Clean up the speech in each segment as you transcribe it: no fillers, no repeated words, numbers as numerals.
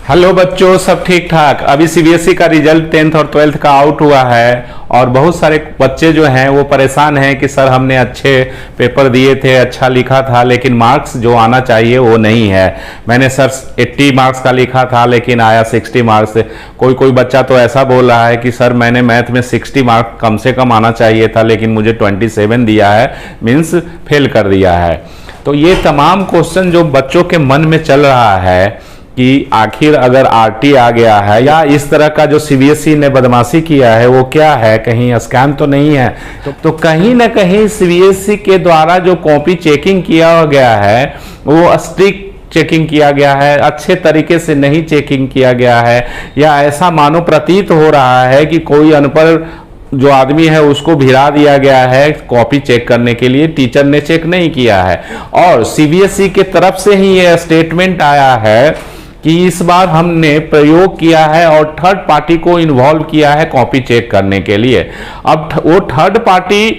Hello बच्चों, सब ठीक ठाक। अभी सीबीएसई का रिजल्ट 10th और 12th का आउट हुआ है और बहुत सारे बच्चे जो हैं वो परेशान हैं कि सर हमने अच्छे पेपर दिए थे, अच्छा लिखा था, लेकिन मार्क्स जो आना चाहिए वो नहीं है। मैंने सर 80 मार्क्स का लिखा था लेकिन आया 60 मार्क्स। कोई बच्चा तो ऐसा बोल रहा है कि सर मैंने मैथ में 60 मार्क्स कम से कम आना चाहिए था लेकिन मुझे 27 दिया है, मीन्स फेल कर दिया है। तो ये तमाम क्वेश्चन जो बच्चों के मन में चल रहा है कि आखिर अगर आरटी आ गया है या इस तरह का जो सीबीएसई ने बदमाशी किया है वो क्या है, कहीं स्कैम तो नहीं है। तो कहीं ना कहीं सीबीएसई के द्वारा जो कॉपी चेकिंग किया गया है वो स्ट्रिक्ट चेकिंग किया गया है, अच्छे तरीके से नहीं चेकिंग किया गया है, या ऐसा मानो प्रतीत हो रहा है कि कोई अनपढ़ जो आदमी है उसको भिड़ा दिया गया है कॉपी चेक करने के लिए, टीचर ने चेक नहीं किया है। और सीबीएसई के तरफ से ही यह स्टेटमेंट आया है कि इस बार हमने प्रयोग किया है और थर्ड पार्टी को इन्वॉल्व किया है कॉपी चेक करने के लिए। अब वो थर्ड पार्टी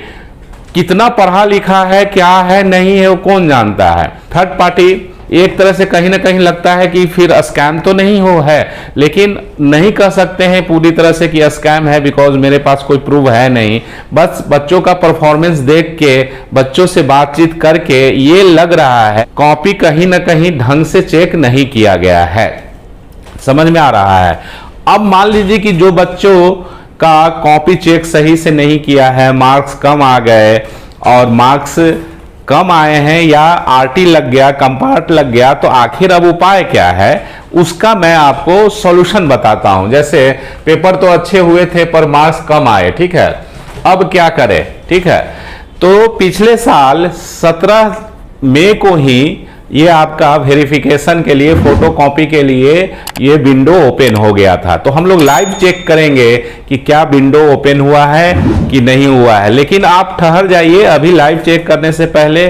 कितना पढ़ा लिखा है, क्या है, नहीं है, वो कौन जानता है। थर्ड पार्टी एक तरह से कहीं ना कहीं लगता है कि फिर स्कैम तो नहीं हो है, लेकिन नहीं कह सकते हैं पूरी तरह से कि स्कैम है, बिकॉज मेरे पास कोई प्रूफ है नहीं। बस बच्चों का परफॉर्मेंस देख के, बच्चों से बातचीत करके ये लग रहा है कॉपी कहीं ना कहीं ढंग से चेक नहीं किया गया है। समझ में आ रहा है। अब मान लीजिए कि जो बच्चों का कॉपी चेक सही से नहीं किया है, मार्क्स कम आ गए और मार्क्स कम आए हैं या आरटी लग गया, कंपार्ट लग गया, तो आखिर अब उपाय क्या है उसका मैं आपको सॉल्यूशन बताता हूं। जैसे पेपर तो अच्छे हुए थे पर मार्क्स कम आए, ठीक है, अब क्या करें। ठीक है, तो पिछले साल 17 मई को ही ये आपका वेरिफिकेशन के लिए, फोटो कॉपी के लिए ये विंडो ओपन हो गया था। तो हम लोग लाइव चेक करेंगे कि क्या विंडो ओपन हुआ है कि नहीं हुआ है। लेकिन आप ठहर जाइए, अभी लाइव चेक करने से पहले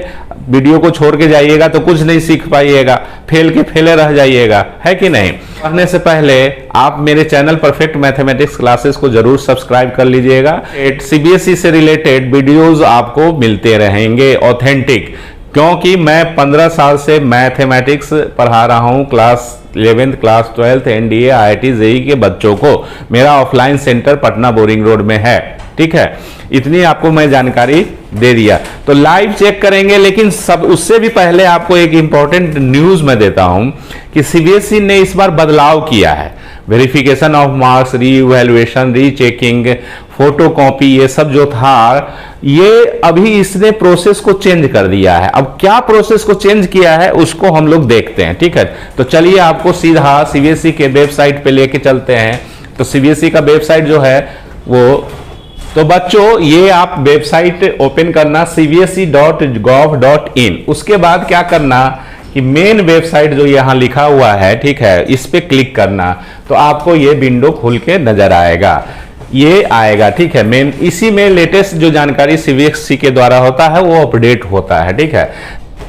वीडियो को छोड़ के जाइएगा तो कुछ नहीं सीख पाइएगा, फेल के फेले रह जाइएगा, है कि नहीं। पढ़ने से पहले आप मेरे चैनल परफेक्ट मैथमेटिक्स क्लासेस को जरूर सब्सक्राइब कर लीजिएगा। सीबीएसई से रिलेटेड वीडियोज आपको मिलते रहेंगे ऑथेंटिक, क्योंकि मैं 15 साल से मैथमेटिक्स पढ़ा रहा हूं class 11th class 12th NDA IIT JEE के बच्चों को। मेरा offline centre Patna boring road में है, ठीक है। इतनी आपको मैं जानकारी दे दिया। तो लाइव चेक करेंगे, लेकिन सब उससे भी पहले आपको एक इंपॉर्टेंट न्यूज मैं देता हूं कि सीबीएसई ने इस बार बदलाव किया है। वेरिफिकेशन ऑफ मार्क्स, री इवैल्यूएशन, री चेकिंग, फोटो कॉपी, ये सब जो था, ये अभी इसने प्रोसेस को चेंज कर दिया है। अब क्या प्रोसेस को चेंज किया है उसको हम लोग देखते हैं, ठीक है। तो चलिए आपको सीधा सीबीएसई के वेबसाइट पे लेके चलते हैं। तो सीबीएसई का वेबसाइट जो है वो, तो बच्चों ये आप वेबसाइट ओपन करना cbse.gov.in। उसके बाद क्या करना कि मेन वेबसाइट जो यहां लिखा हुआ है, ठीक है, इस पे क्लिक करना तो आपको ये विंडो खुल के नजर आएगा, ये आएगा, ठीक है। मेन इसी में लेटेस्ट जो जानकारी सीबीएसई के द्वारा होता है वो अपडेट होता है, ठीक है।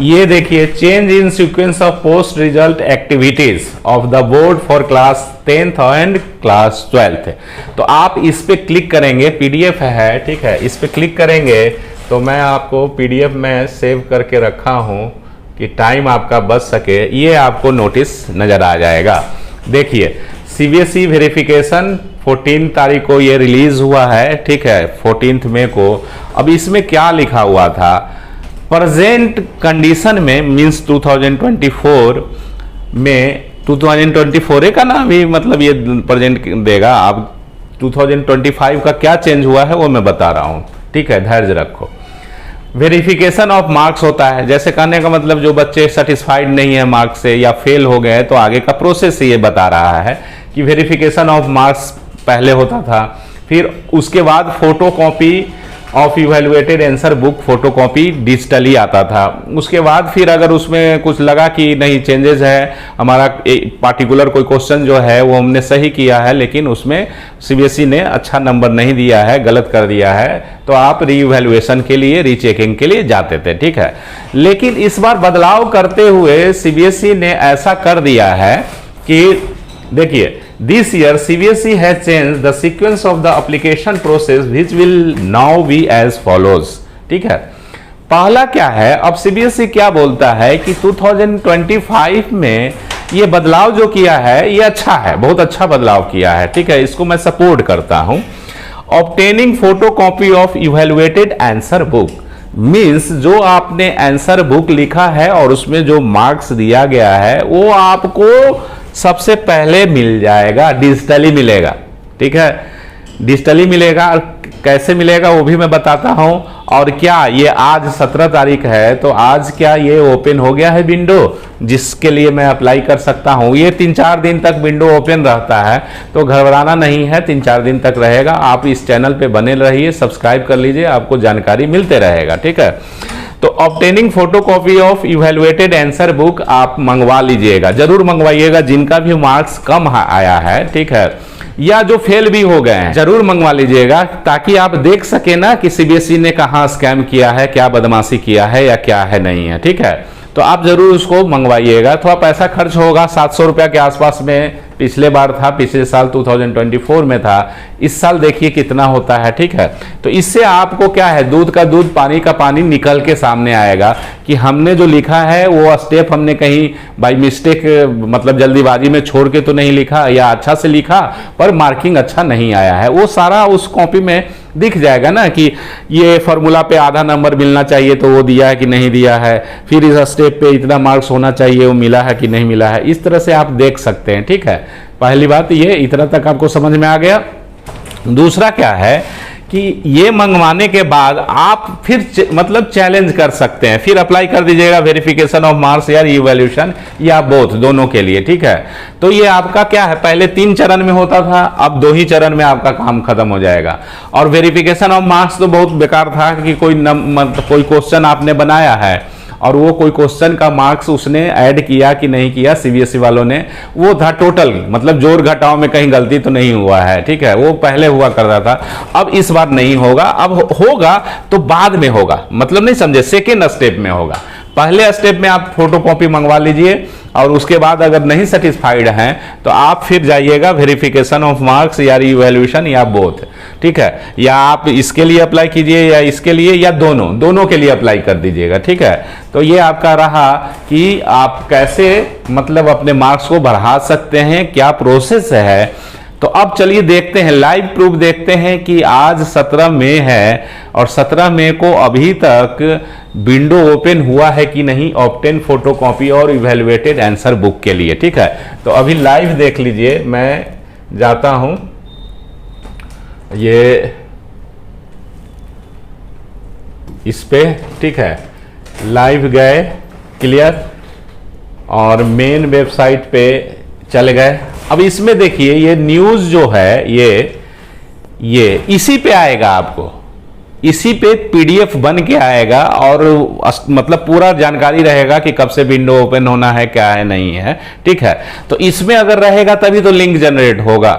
ये देखिए, change in sequence of post result activities of the board for class 10th and class 12th। तो आप इस पे क्लिक करेंगे, पीडीएफ है, ठीक है, इस पे क्लिक करेंगे तो मैं आपको पीडीएफ में सेव करके रखा हूं कि टाइम आपका बच सके। ये आपको नोटिस नजर आ जाएगा। देखिए, सीबीएसई वेरिफिकेशन 14 तारीख को ये रिलीज हुआ है, ठीक है, 14 मई को। अब इसमें क्या लिखा हुआ था, प्रेजेंट कंडीशन में मींस 2024 में, 2024 का ना भी मतलब ये प्रेजेंट देगा। अब 2025 का क्या चेंज हुआ है वो मैं बता रहा हूं, ठीक है, धैर्य रखो। वेरिफिकेशन ऑफ मार्क्स होता है, जैसे कहने का मतलब जो बच्चे सेटिस्फाइड नहीं है मार्क्स से या फेल हो गए तो आगे का प्रोसेस ये बता रहा है कि वेरिफिकेशन ऑफ मार्क्स पहले होता था, फिर उसके बाद photo copy of evaluated answer book, photo copy digitally आता था। उसके बाद फिर अगर उसमें कुछ लगा कि नहीं चेंजेस है, हमारा पार्टिकुलर कोई क्वेश्चन जो है वो हमने सही किया है लेकिन उसमें सीबीएसई ने अच्छा नंबर नहीं दिया है, गलत कर दिया है, तो आप री इवैल्यूएशन के लिए, रीचेकिंग के लिए जाते थे, ठीक है। लेकिन इस बार बदलाव करते हुए सीबीएसई ने ऐसा कर दिया है कि देखिए, this year CBSE has changed the sequence of the application process which will now be as follows। ठीक है, पहला क्या है, अब सीबीएसई क्या बोलता है कि 2025 में ये बदलाव जो किया है ये अच्छा है, बहुत अच्छा बदलाव किया है, ठीक है, इसको मैं सपोर्ट करता हूं। Obtaining photocopy of evaluated answer book means जो आपने आंसर बुक लिखा है और उसमें जो मार्क्स दिया गया है वो आपको सबसे पहले मिल जाएगा, डिजिटली मिलेगा, ठीक है, डिजिटली मिलेगा। और कैसे मिलेगा वो भी मैं बताता हूं। और क्या ये आज 17 तारीख है तो आज क्या ये ओपन हो गया है विंडो जिसके लिए मैं अप्लाई कर सकता हूं? ये 3-4 दिन तक विंडो ओपन रहता है, तो घबराना नहीं है, 3-4 दिन तक रहेगा। आप इस चैनल पे बने रहिए, सब्सक्राइब कर लीजिए, आपको जानकारी मिलते रहेगा, ठीक है। तो obtaining photocopy of evaluated answer book आप मंगवा लीजिएगा, जरूर मंगवाइएगा, जिनका भी मार्क्स कम आया है, ठीक है, या जो फेल भी हो गए हैं जरूर मंगवा लीजिएगा, ताकि आप देख सके ना कि सीबीएसई ने कहां स्कैम किया है, क्या बदमाशी किया है या क्या है नहीं है, ठीक है। तो आप जरूर उसको मंगवाइएगा। थोड़ा पैसा खर्च होगा, 700 रुपया के आसपास में पिछले बार था, पिछले साल 2024 में था, इस साल देखिए कितना होता है, ठीक है। तो इससे आपको क्या है, दूध का दूध पानी का पानी निकल के सामने आएगा कि हमने जो लिखा है वो स्टेप हमने कहीं बाय मिस्टेक मतलब जल्दीबाजी में छोड़ के तो नहीं लिखा, या अच्छा से लिखा पर मार्किंग अच्छा नहीं आया है, वो सारा उस कॉपी में दिख जाएगा ना कि ये फॉर्मूला पे आधा नंबर मिलना चाहिए तो वो दिया है कि नहीं दिया है, फिर इस स्टेप पे इतना मार्क्स होना चाहिए वो मिला है कि नहीं मिला है, इस तरह से आप देख सकते हैं, ठीक है। पहली बात ये, इतना तक आपको समझ में आ गया। दूसरा क्या है कि ये मंगवाने के बाद आप फिर मतलब चैलेंज कर सकते हैं, फिर अप्लाई कर दीजिएगा वेरिफिकेशन ऑफ मार्क्स या इवैल्यूएशन या बोथ, दोनों के लिए, ठीक है। तो ये आपका क्या है, पहले 3 चरण में होता था, अब 2 ही चरण में आपका काम खत्म हो जाएगा। और वेरिफिकेशन ऑफ मार्क्स तो बहुत बेकार था कि कोई क्वेश्चन आपने बनाया है और वो कोई क्वेश्चन का मार्क्स उसने ऐड किया कि नहीं किया सीबीएसई वालों ने, वो था टोटल, मतलब जोड़ घटाव में कहीं गलती तो नहीं हुआ है, ठीक है, वो पहले हुआ कर रहा था, अब इस बार नहीं होगा, अब होगा तो बाद में होगा, मतलब नहीं समझे, सेकेंड स्टेप में होगा। पहले स्टेप में आप फोटोकॉपी मंगवा लीजिए और उसके बाद अगर नहीं सेटिस्फाइड हैं तो आप फिर जाइएगा वेरिफिकेशन ऑफ मार्क्स या इवैल्यूएशन या बोथ, ठीक है, या आप इसके लिए अप्लाई कीजिए या इसके लिए, या दोनों के लिए अप्लाई कर दीजिएगा, ठीक है। तो ये आपका रहा कि आप कैसे मतलब अपने मार्क्स को बढ़ा सकते हैं, क्या प्रोसेस है। तो अब चलिए देखते हैं, लाइव प्रूफ देखते हैं कि आज 17 मई है और 17 मई को अभी तक विंडो ओपन हुआ है कि नहीं ऑब्टेन फोटोकॉपी और इवैल्यूएटेड आंसर बुक के लिए, ठीक है। तो अभी लाइव देख लीजिए, मैं जाता हूं, ये इस पे, ठीक है, लाइव गए, क्लियर, और मेन वेबसाइट पे चले गए। अब इसमें देखिए ये न्यूज जो है ये इसी पे आएगा, आपको इसी पे पीडीएफ बन के आएगा और मतलब पूरा जानकारी रहेगा कि कब से विंडो ओपन होना है, क्या है नहीं है, ठीक है। तो इसमें अगर रहेगा तभी तो लिंक जनरेट होगा।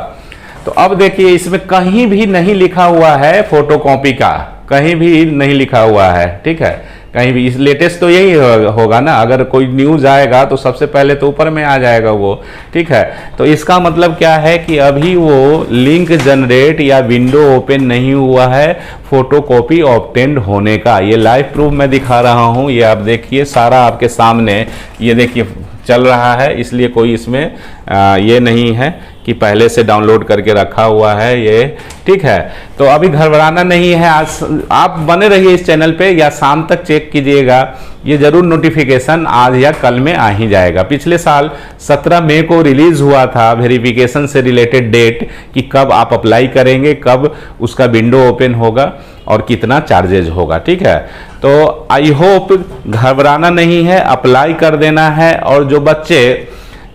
तो अब देखिए इसमें कहीं भी नहीं लिखा हुआ है फोटोकॉपी का, कहीं भी नहीं लिखा हुआ है, ठीक है, कहीं भी। इस लेटेस्ट तो यही होगा ना, अगर कोई न्यूज आएगा तो सबसे पहले तो ऊपर में आ जाएगा वो, ठीक है। तो इसका मतलब क्या है कि अभी वो लिंक जनरेट या विंडो ओपन नहीं हुआ है फोटोकॉपी ऑब्टेन्ड होने का। ये लाइव प्रूफ मैं दिखा रहा हूं, ये आप देखिए सारा आपके सामने, ये देखिए चल रहा है, इसलिए कोई इसमें ये नहीं है कि पहले से डाउनलोड करके रखा हुआ है ये, ठीक है। तो अभी घबराना नहीं है, आज आप बने रहिए इस चैनल पे या शाम तक चेक कीजिएगा, ये जरूर नोटिफिकेशन आज या कल में आ ही जाएगा। पिछले साल 17 मई को रिलीज हुआ था वेरिफिकेशन से रिलेटेड डेट कि कब आप अप्लाई करेंगे, कब उसका विंडो ओपन होगा और कितना चार्जेज होगा, ठीक है। तो आई होप घबराना नहीं है, अप्लाई कर देना है। और जो बच्चे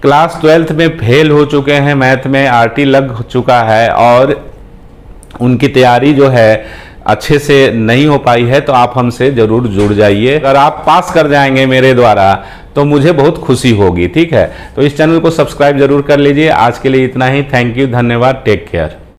क्लास 12th में फेल हो चुके हैं, मैथ में आरटी लग चुका है और उनकी तैयारी जो है अच्छे से नहीं हो पाई है, तो आप हमसे जरूर जुड़ जाइए। अगर आप पास कर जाएंगे मेरे द्वारा तो मुझे बहुत खुशी होगी, ठीक है। तो इस चैनल को सब्सक्राइब जरूर कर लीजिए। आज के लिए इतना ही, थैंक यू, धन्यवाद, टेक केयर।